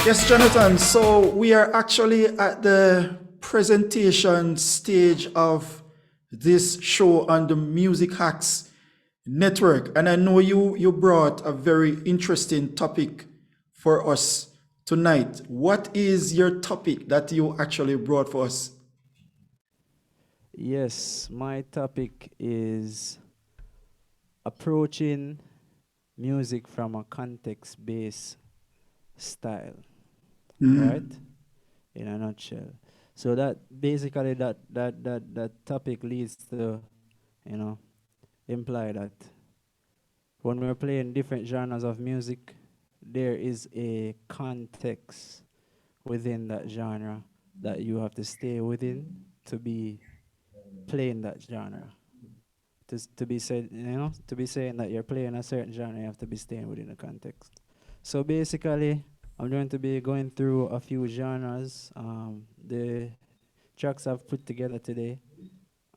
Yes, Jonathan. So we are actually at the presentation stage of this show on the Music Hacks Network. And I know you brought a very interesting topic for us tonight. What is your topic that you actually brought for us? Yes, my topic is approaching music from a context-based style, right? In a nutshell. So that basically that topic leads to, you know, imply that when we're playing different genres of music, there is a context within that genre that you have to stay within to be playing that genre. To be said, to be saying that you're playing a certain genre, you have to be staying within the context. So basically, I'm going to be going through a few genres. The tracks I've put together today,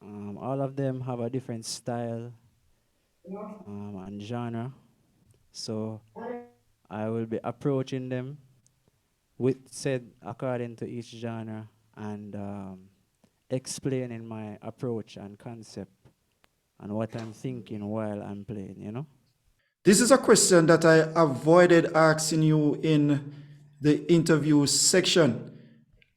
all of them have a different style and genre. So I will be approaching them with said according to each genre and explaining my approach and concept and what I'm thinking while I'm playing. This is a question that I avoided asking you in the interview section.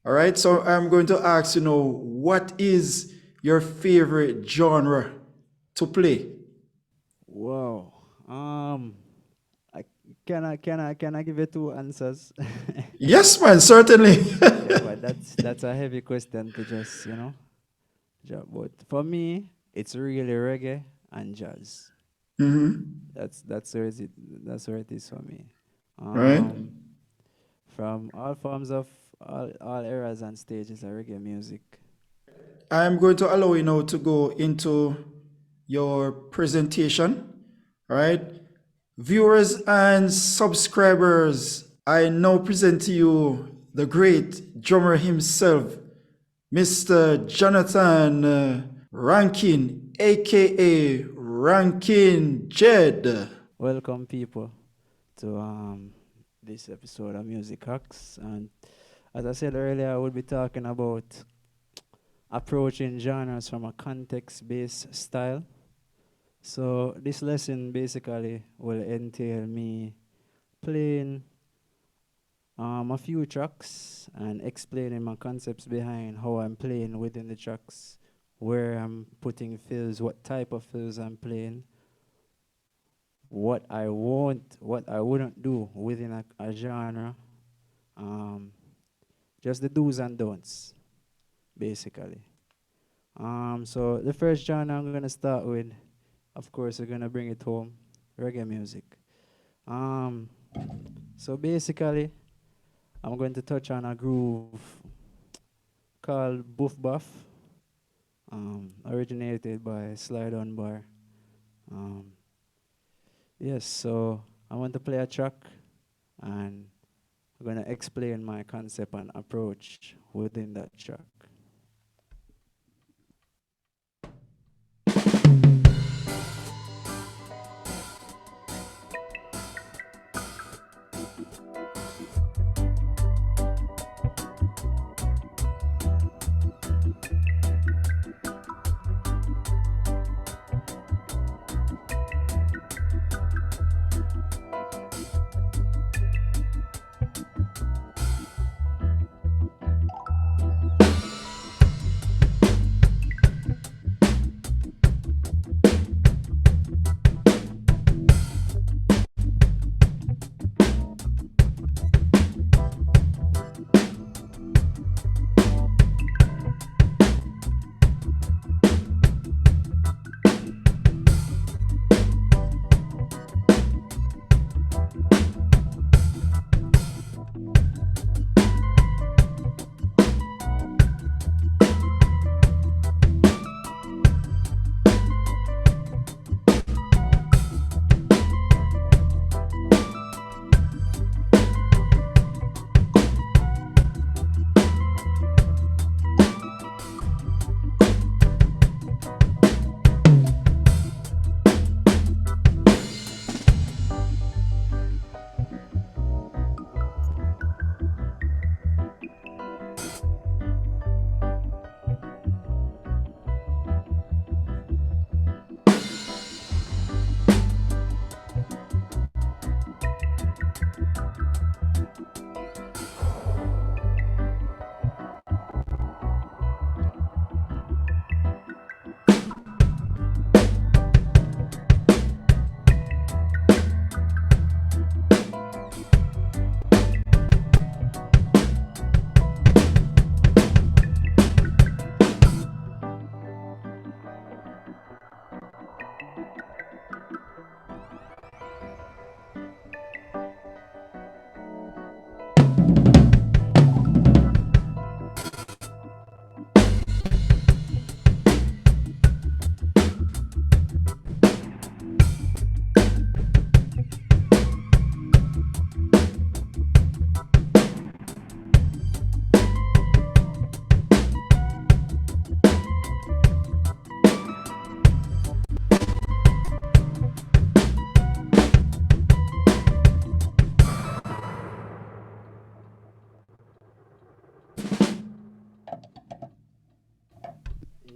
All right, so I'm going to ask, what is your favorite genre to play? Wow. I, can I give you two answers? Yes, man, certainly. Yeah, but that's a heavy question to just drop. But for me, it's really reggae and jazz. That's where it is for me. Right. Um, from all forms of all eras and stages of reggae music. I'm going to allow you now to go into your presentation. All right. Viewers and subscribers, I now present to you the great drummer himself, Mr. Jonathan Rankine, aka Rankine Jedd. Welcome people to this episode of Music Hacks, and as I said earlier, I will be talking about approaching genres from a context-based style. So this lesson basically will entail me playing a few tracks and explaining my concepts behind how I'm playing within the tracks, where I'm putting fills, what type of fills I'm playing, what I wouldn't do within a genre, just the do's and don'ts, basically. So the first genre I'm gonna start with, of course, we're gonna bring it home, reggae music. So basically, I'm going to touch on a groove called Boof Buff, originated by Slide On Bar. Yes, so I want to play a track, and I'm gonna explain my concept and approach within that track.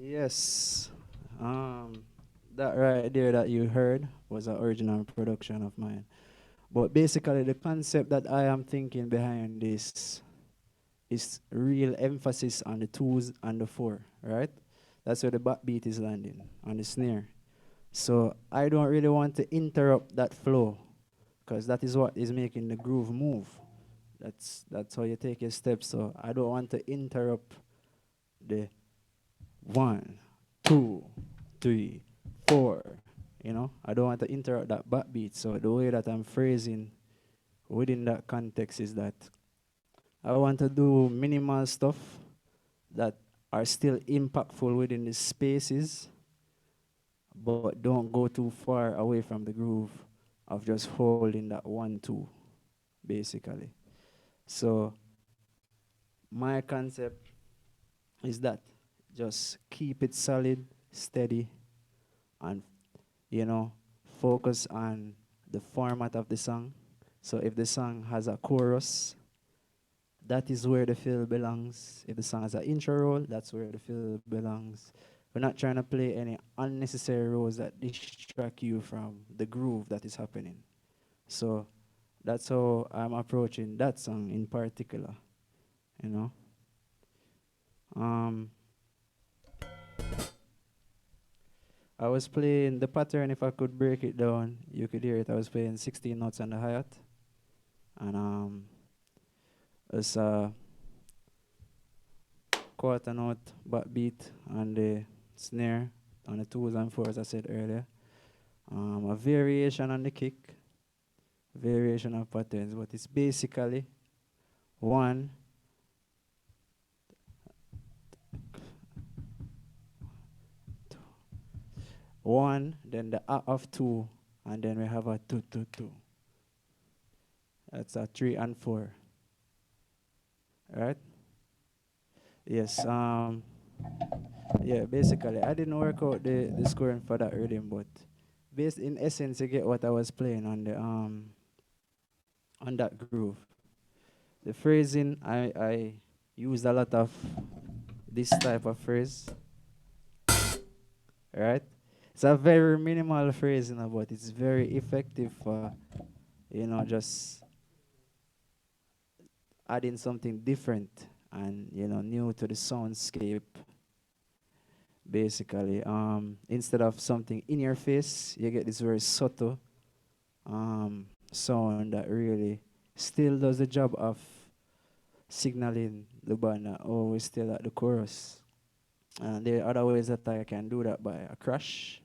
Yes. Um, that right there that you heard was an original production of mine. But basically, the concept that I am thinking behind this is real emphasis on the twos and the four, right? That's where the backbeat is landing, on the snare. So I don't really want to interrupt that flow, because that is what is making the groove move. That's how you take your steps. So I don't want to interrupt the 1, 2, 3, 4. I don't want to interrupt that backbeat. So the way that I'm phrasing within that context is that I want to do minimal stuff that are still impactful within the spaces, but don't go too far away from the groove of just holding that 1, 2, basically. So my concept is that just keep it solid, steady, and you know, focus on the format of the song. So if the song has a chorus, that is where the fill belongs. If the song has an intro roll, that's where the fill belongs. We're not trying to play any unnecessary roles that distract you from the groove that is happening. So that's how I'm approaching that song in particular, you know. Um, I was playing the pattern. If I could break it down, you could hear it. I was playing 16 notes on the hi-hat, and it's a quarter note backbeat on the snare, on the twos and fours, I said earlier. A variation on the kick, variation of patterns, but it's basically one, then the of two, and then we have a 2, 2, 2. That's a 3 and 4. Right? Yes. Yeah. Basically, I didn't work out the scoring for that rhythm, but based in essence, you get what I was playing on that groove. The phrasing, I used a lot of this type of phrase, right? It's a very minimal phrasing, but it's very effective for, just adding something different and, new to the soundscape, basically. Instead of something in your face, you get this very subtle sound that really still does the job of signaling the band that, oh, we're still at the chorus. And there are other ways that I can do that by a crash.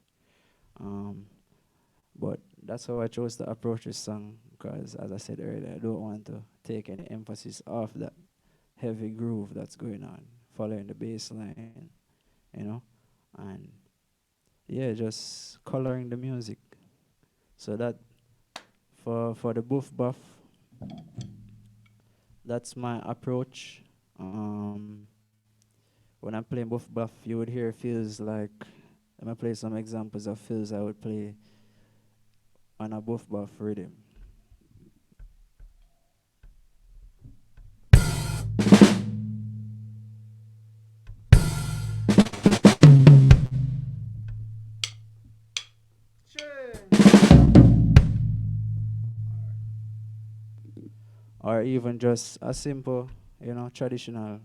But that's how I chose to approach this song, because, as I said earlier, I don't want to take any emphasis off that heavy groove that's going on, following the bass line, you know, and yeah, just coloring the music. So that for the boof buff, that's my approach. When I'm playing boof buff, you would hear feels like, let me play some examples of fills I would play on a boof buff rhythm. Or even just a simple, traditional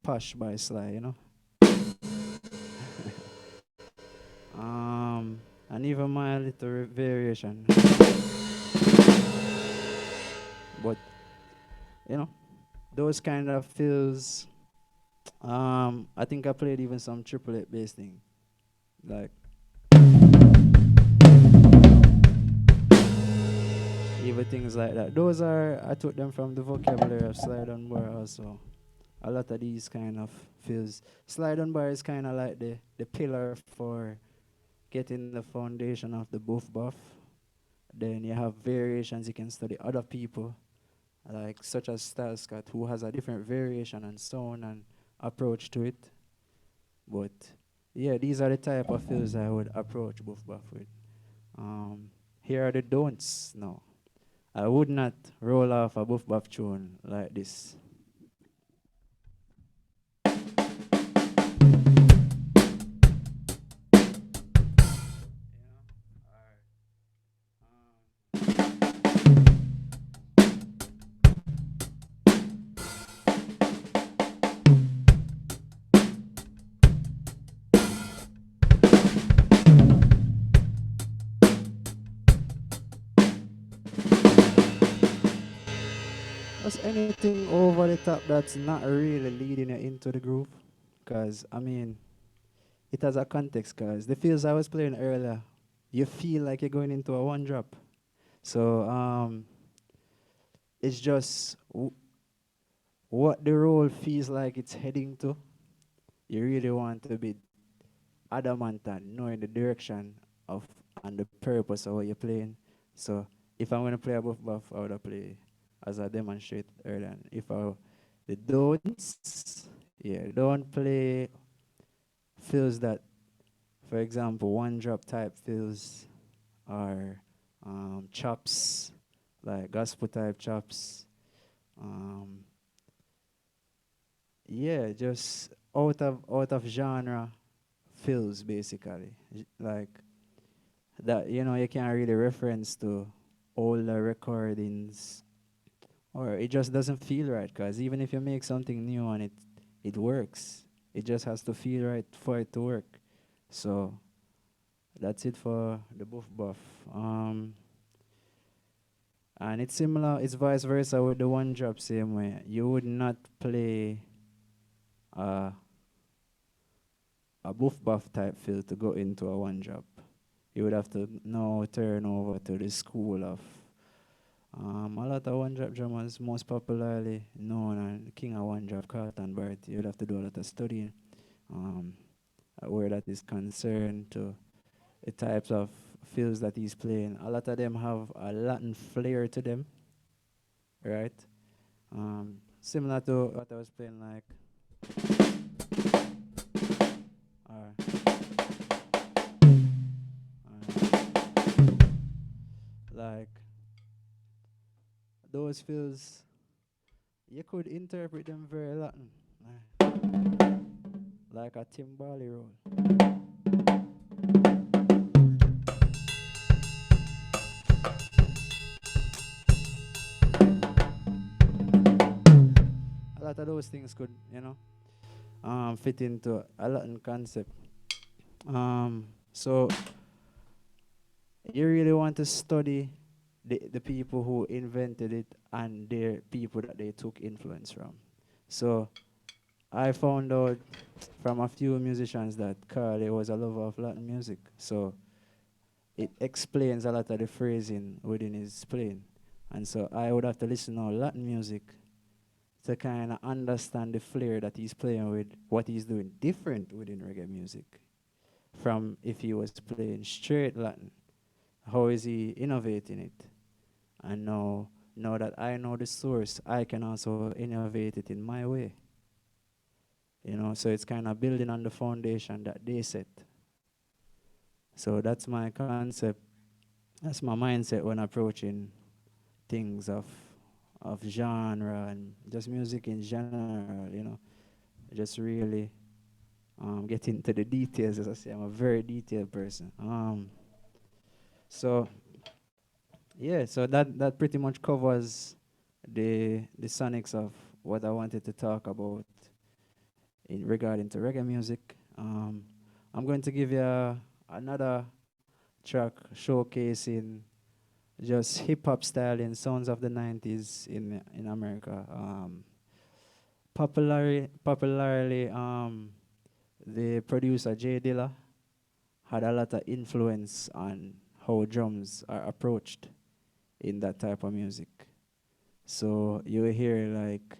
push by slide. And even my little variation. But, those kind of feels, I think I played even some triple eight bass thing. Like, even things like that. Those are, I took them from the vocabulary of slide on bar also. A lot of these kind of feels. Slide on bar is kind of like the pillar for getting the foundation of the boof buff. Then you have variations, you can study other people, like such as Style Scott, who has a different variation and sound and approach to it. But yeah, these are the type of fills I would approach boof buff with. Here are the don'ts now. I would not roll off a boof buff tune like this. anything over the top that's not really leading you into the groove. Because, I mean, it has a context. Because the fields I was playing earlier, you feel like you're going into a one drop. So it's just what the role feels like it's heading to. You really want to be adamant and knowing the direction of and the purpose of what you're playing. So if I'm gonna play a buff, I would play as I demonstrate earlier. If I the don'ts, yeah, don't play fills that, for example, one drop type fills or chops, like gospel type chops. Um, yeah, just out of genre fills basically. Like that, you can't really reference to older recordings, or it just doesn't feel right. Because even if you make something new and it works, it just has to feel right for it to work. So that's it for the buff. Um, and it's similar. It's vice versa with the one drop. Same way, you would not play uh, a buff type fill to go into a one drop. You would have to now turn over to the school of a lot of one drop drummers, most popularly known and the king of one drop, Carlton Barrett. You would have to do a lot of studying um, where that is concerned to the types of fills that he's playing. A lot of them have a Latin flair to them, right? Similar to what I was playing, like, uh, like those fills, you could interpret them very Latin, like a timbali roll. A lot of those things could, fit into a Latin concept. So you really want to study the people who invented it and their people that they took influence from. So I found out from a few musicians that Carly was a lover of Latin music. So it explains a lot of the phrasing within his playing. And so I would have to listen to Latin music to kind of understand the flair that he's playing with, what he's doing different within reggae music from if he was playing straight Latin. How is he innovating it? And now that I know the source, I can also innovate it in my way. So it's kind of building on the foundation that they set. So that's my concept. That's my mindset when approaching things of genre and just music in general. Just really get into the details. As I say, I'm a very detailed person. So yeah, so that pretty much covers the sonics of what I wanted to talk about in regarding to reggae music. I'm going to give you another track showcasing just hip hop style and sounds of the 90s in America. Popularly, the producer J Dilla had a lot of influence on how drums are approached in that type of music. So you will hear like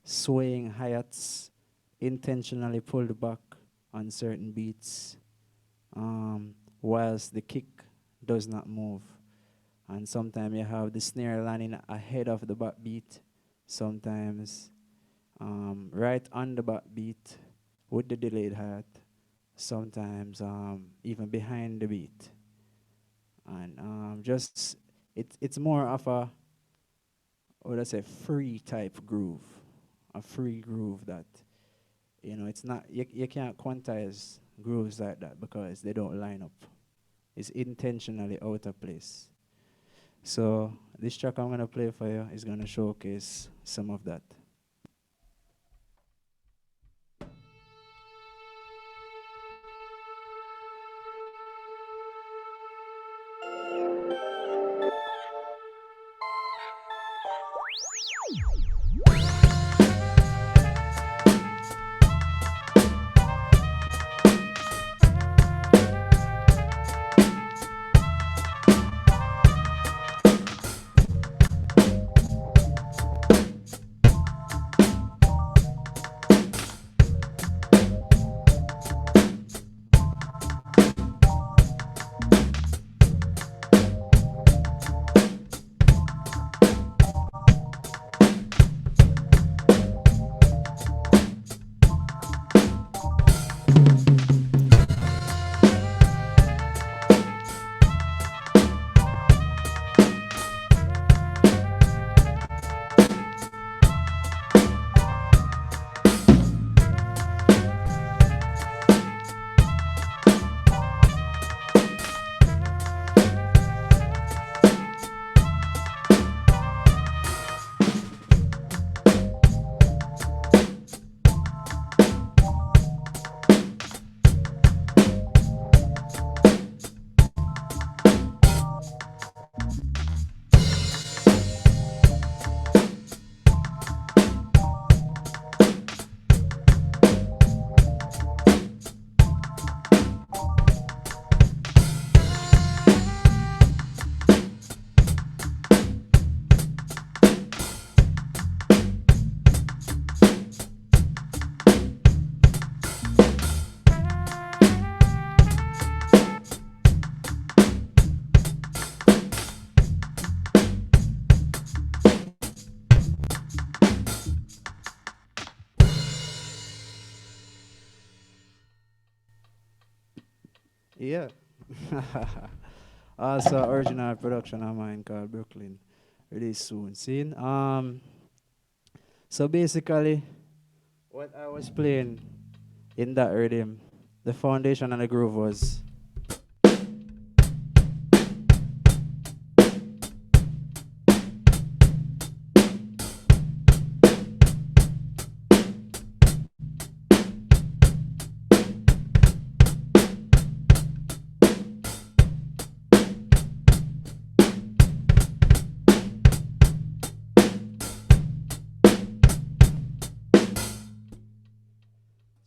swaying hi-hats intentionally pulled back on certain beats, whilst the kick does not move. And sometimes you have the snare landing ahead of the backbeat, sometimes right on the backbeat with the delayed hat, sometimes even behind the beat. And just it's more of a, what would I say, free type groove, a free groove that, it's not, you can't quantize grooves like that because they don't line up. It's intentionally out of place. So this track I'm gonna play for you is gonna showcase some of that. Yeah. Also, original production of mine called Brooklyn. Really soon. Seen? So basically, what I was playing in that rhythm, the foundation and the groove was.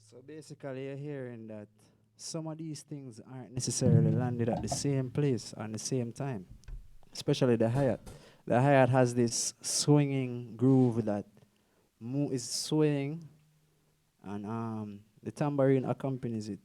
So basically, you're hearing that some of these things aren't necessarily landed at the same place and the same time, especially the hi-hat. The hi-hat has this swinging groove that is swaying, and the tambourine accompanies it.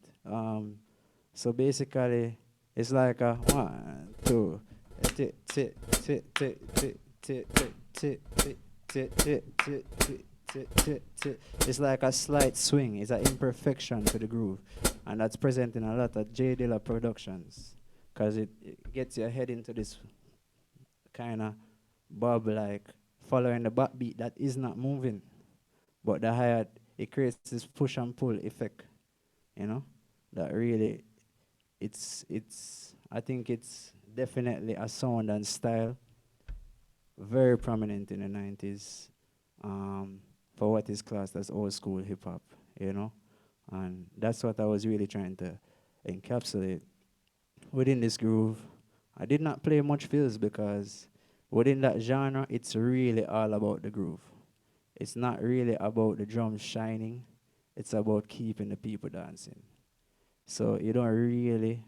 So basically, it's like a one, two, tick, tick, tick, tick, tick, tick, tick, tick, tick, tick, tick, tick, tick, tick, tick, tick. It's like a slight swing. It's an imperfection to the groove, and that's present in a lot of J Dilla productions, cause it gets your head into this kind of bob like following the backbeat that is not moving, but the hi-hat it creates this push and pull effect, you know, that really it's I think it's definitely a sound and style very prominent in the 90s, for what is classed as old school hip hop, you know, and that's what I was really trying to encapsulate within this groove. I did not play much fills because within that genre, it's really all about the groove. It's not really about the drums shining. It's about keeping the people dancing. So you don't really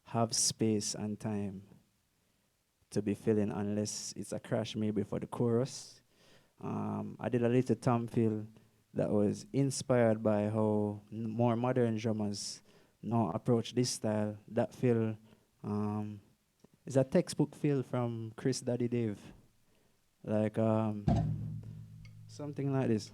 have space and time to be filling unless it's a crash maybe for the chorus. I did a little tom fill that was inspired by how more modern drummers now approach this style. That fill um, is a textbook fill from Chris Daddy Dave, like something like this.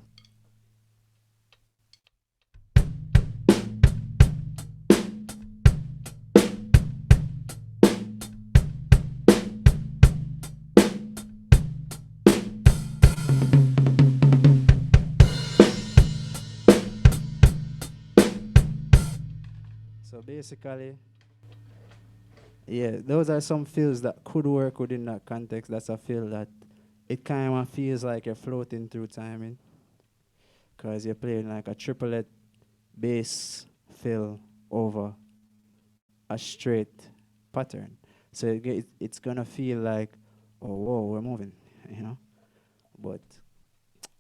So basically, yeah, those are some feels that could work within that context. That's a feel that it kind of feels like you're floating through timing because you're playing like a triplet bass fill over a straight pattern. So it's gonna feel like, oh, whoa, we're moving, you know. But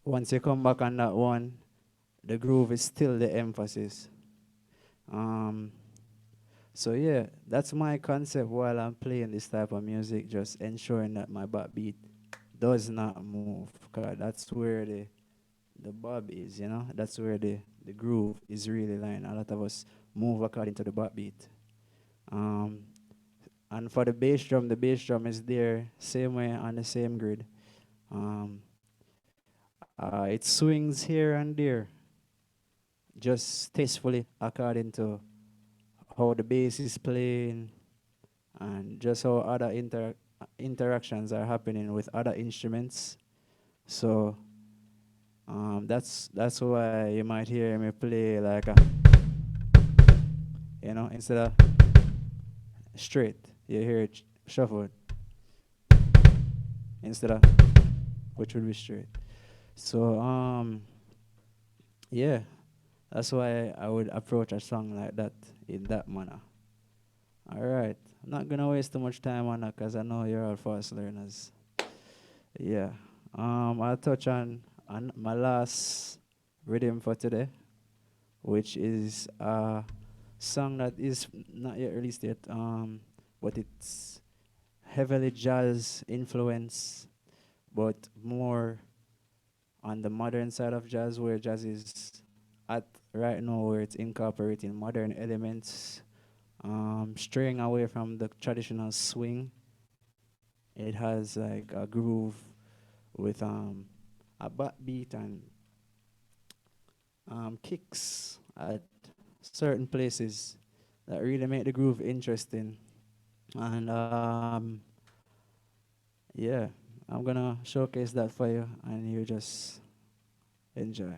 once you come back on that one, the groove is still the emphasis. Um, So yeah, that's my concept while I'm playing this type of music, just ensuring that my backbeat does not move. Cause that's where the bob is, you know? That's where the groove is really lying. A lot of us move according to the backbeat. Um, and for the bass drum is there same way on the same grid. Um, it swings here and there, just tastefully according to how the bass is playing, and just how other interactions are happening with other instruments. So that's why you might hear me play like a, you know, instead of straight, you hear it shuffled instead of which would be straight. So yeah, that's why I would approach a song like that in that manner. All right, I'm not gonna waste too much time on that because I know you're all fast learners. Yeah. I'll touch on my last rhythm for today, which is a song that is not yet released yet, but it's heavily jazz influence, but more on the modern side of jazz, where jazz is at right now, where it's incorporating modern elements, straying away from the traditional swing. It has like a groove with a backbeat and kicks at certain places, that really make the groove interesting. And yeah, I'm gonna showcase that for you, and you just enjoy.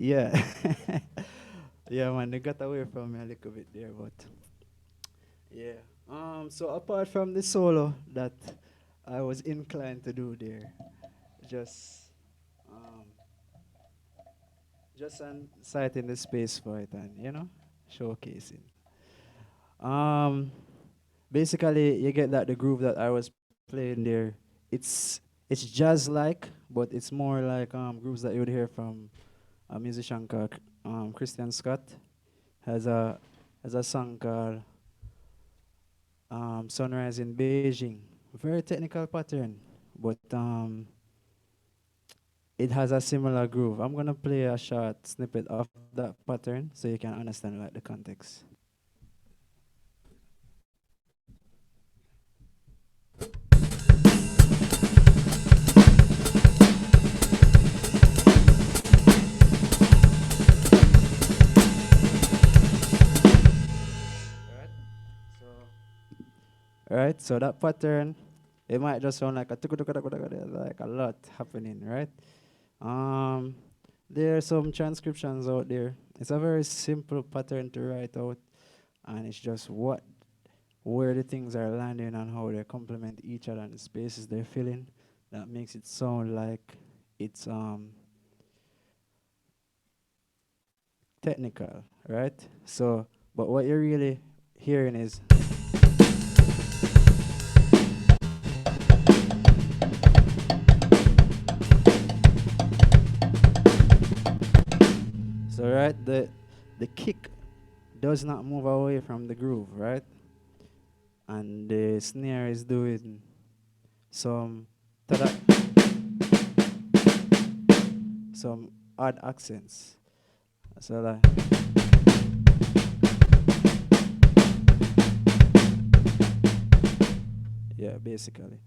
Yeah. Yeah, man, they got away from me a little bit there, but yeah. So apart from the solo that I was inclined to do there, just um, just citing the space for it and showcasing. Um, Basically, you get that the groove that I was playing there, it's jazz like, but it's more like grooves that you would hear from a musician called Christian Scott. Has a song called Sunrise in Beijing. Very technical pattern, but it has a similar groove. I'm gonna play a short snippet of that pattern so you can understand like the context. Right? So that pattern, it might just sound like like a lot happening, right? Um, there are some transcriptions out there. It's a very simple pattern to write out, and it's just where the things are landing and how they complement each other and the spaces they're filling that makes it sound like it's technical, right? So, but what you're really hearing is so right the kick does not move away from the groove, right? And the snare is doing some tada, some odd accents. So like yeah, basically.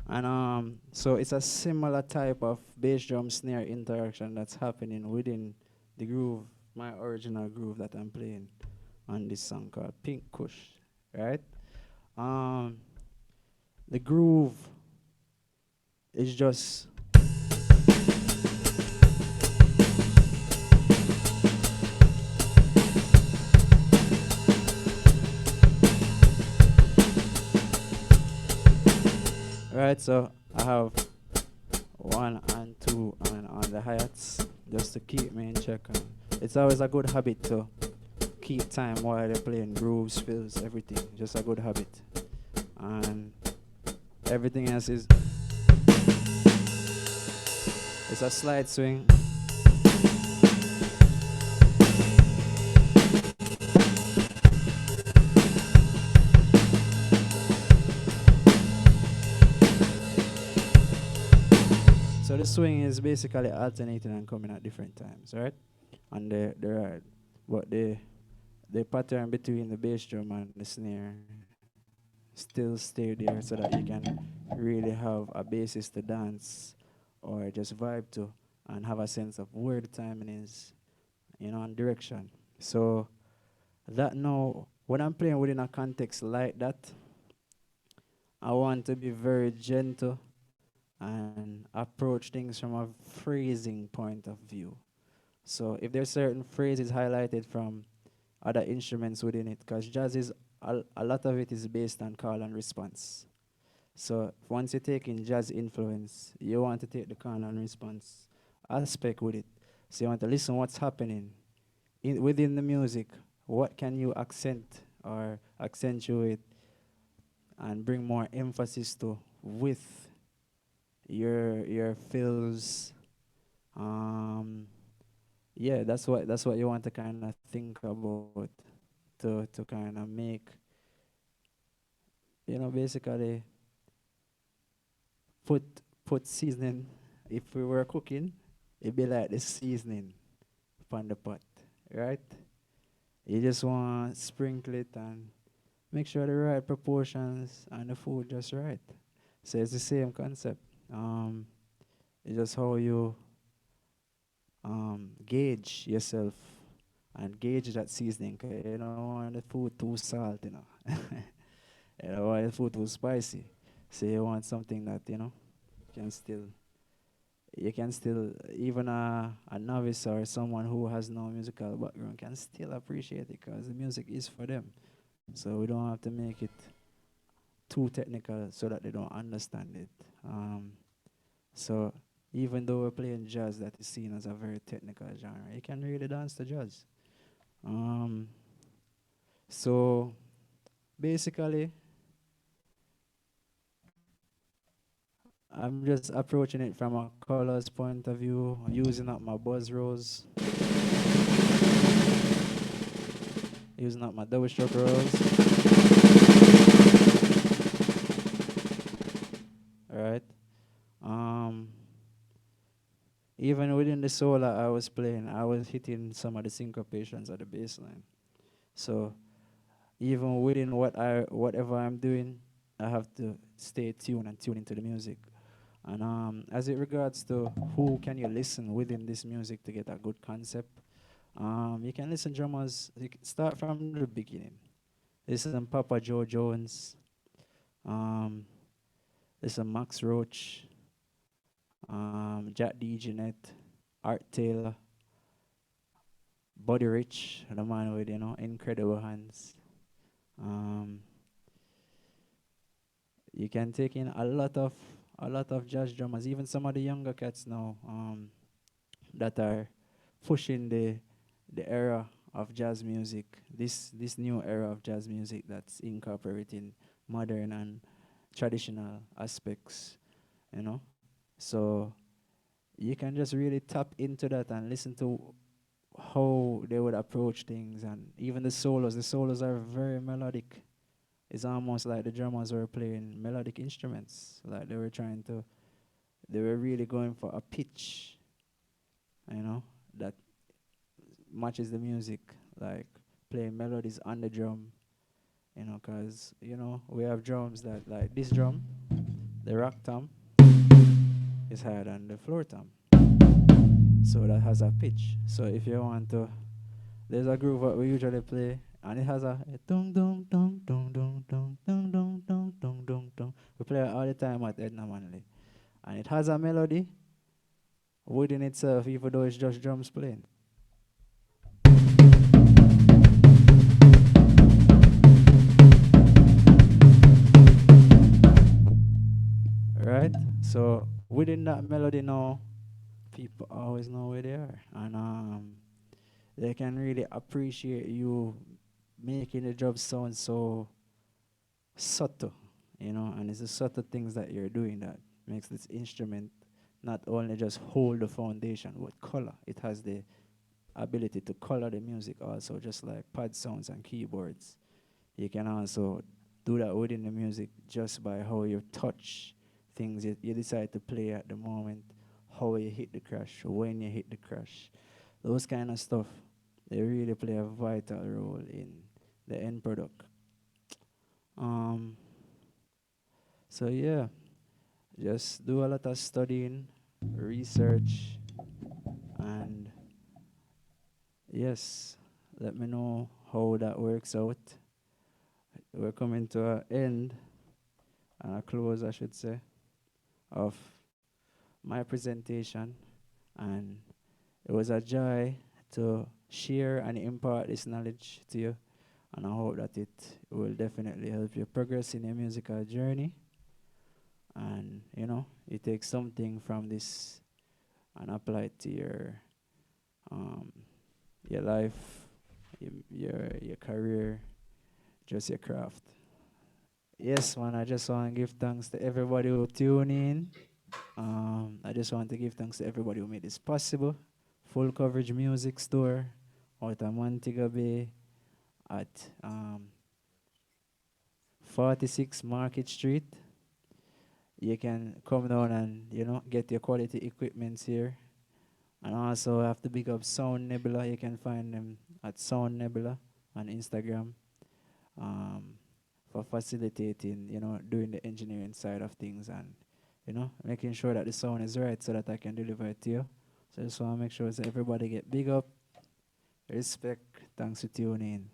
And so it's a similar type of bass drum snare interaction that's happening within the groove, my original groove that I'm playing on this song called Pink Kush, right? Um, the groove is just right. So I have one and two and on the hi-hats just to keep me in check. And it's always a good habit to keep time while they're playing grooves, fills, everything. Just a good habit. And everything else is it's a slide swing. So the swing is basically alternating and coming at different times, right? And but the pattern between the bass drum and the snare still stay there so that you can really have a basis to dance or just vibe to and have a sense of where the timing is, and direction. So that now, when I'm playing within a context like that, I want to be very gentle and approach things from a phrasing point of view. So if there's certain phrases highlighted from other instruments within it, because jazz is a lot of it is based on call and response. So once you take in jazz influence, you want to take the call and response aspect with it. So you want to listen what's happening within the music. What can you accent or accentuate and bring more emphasis to with your fills. Yeah, that's what you want to kind of think about to kind of make, basically put put seasoning. If we were cooking, it'd be like the seasoning upon the pot, right? You just want to sprinkle it and make sure the right proportions and the food just right. So it's the same concept. It's just how you gauge yourself and gauge that seasoning. 'Cause you don't want the food too salt. You don't want the food too spicy. So you want something that can still you can still even a novice or someone who has no musical background can still appreciate it because the music is for them. So we don't have to make it too technical so that they don't understand it. So even though we're playing jazz that is seen as a very technical genre, you can really dance to jazz. Um, so basically, I'm just approaching it from a colors point of view, using up my buzz rolls, using up my double stroke rolls. All right. Um, Even within the solo I was playing, I was hitting some of the syncopations at the bass line. So even within whatever I'm doing, I have to stay tuned and tune into the music. And as it regards to who can you listen within this music to get a good concept, you can listen drummers. You can start from the beginning. Listen Papa Joe Jones. Um, Listen Max Roach. Jack D. Jeanette. Art Taylor. Buddy Rich, the man with incredible hands. Um, you can take in a lot of jazz drummers, even some of the younger cats now that are pushing the era of jazz music. This new era of jazz music that's incorporating modern and traditional aspects. You know, so you can just really tap into that and listen to how they would approach things, and even the solos. The solos are very melodic. It's almost like the drummers were playing melodic instruments. Like they were really going for a pitch, that matches the music. Like playing melodies on the drum, because we have drums that like this drum the rock tom is higher than the floor tom. So that has a pitch. So if you want to, there's a groove that we usually play, and it has a dong dong dong dong dong dong dong dong dong dong dong dong. We play it all the time at Edna Manley, and it has a melody within itself, even though it's just drums playing. Right? So within that melody now, people always know where they are, and they can really appreciate you making the job sound so subtle, and it's the subtle things that you're doing that makes this instrument not only just hold the foundation but color. It has the ability to color the music also, just like pad sounds and keyboards. You can also do that within the music just by how you touch things you decide to play at the moment, how you hit the crash, when you hit the crash. Those kind of stuff, they really play a vital role in the end product. Um, so yeah, just do a lot of studying, research, and yes, let me know how that works out. We're coming to an end, and a close, I should say, of my presentation, and it was a joy to share and impart this knowledge to you, and I hope that it will definitely help you progress in your musical journey, and you take something from this and apply it to um, your life, your career, just your craft. Yes, man, I just want to give thanks to everybody who tune in. I just want to give thanks to everybody who made this possible. Full Coverage Music Store out of Montego Bay at 46 Market Street. You can come down and, get your quality equipments here. And also I have to big up Sound Nebula. You can find them at Sound Nebula on Instagram. For facilitating, doing the engineering side of things and, making sure that the sound is right so that I can deliver it to you. So I just want to make sure that everybody get big up, respect, thanks for tuning in.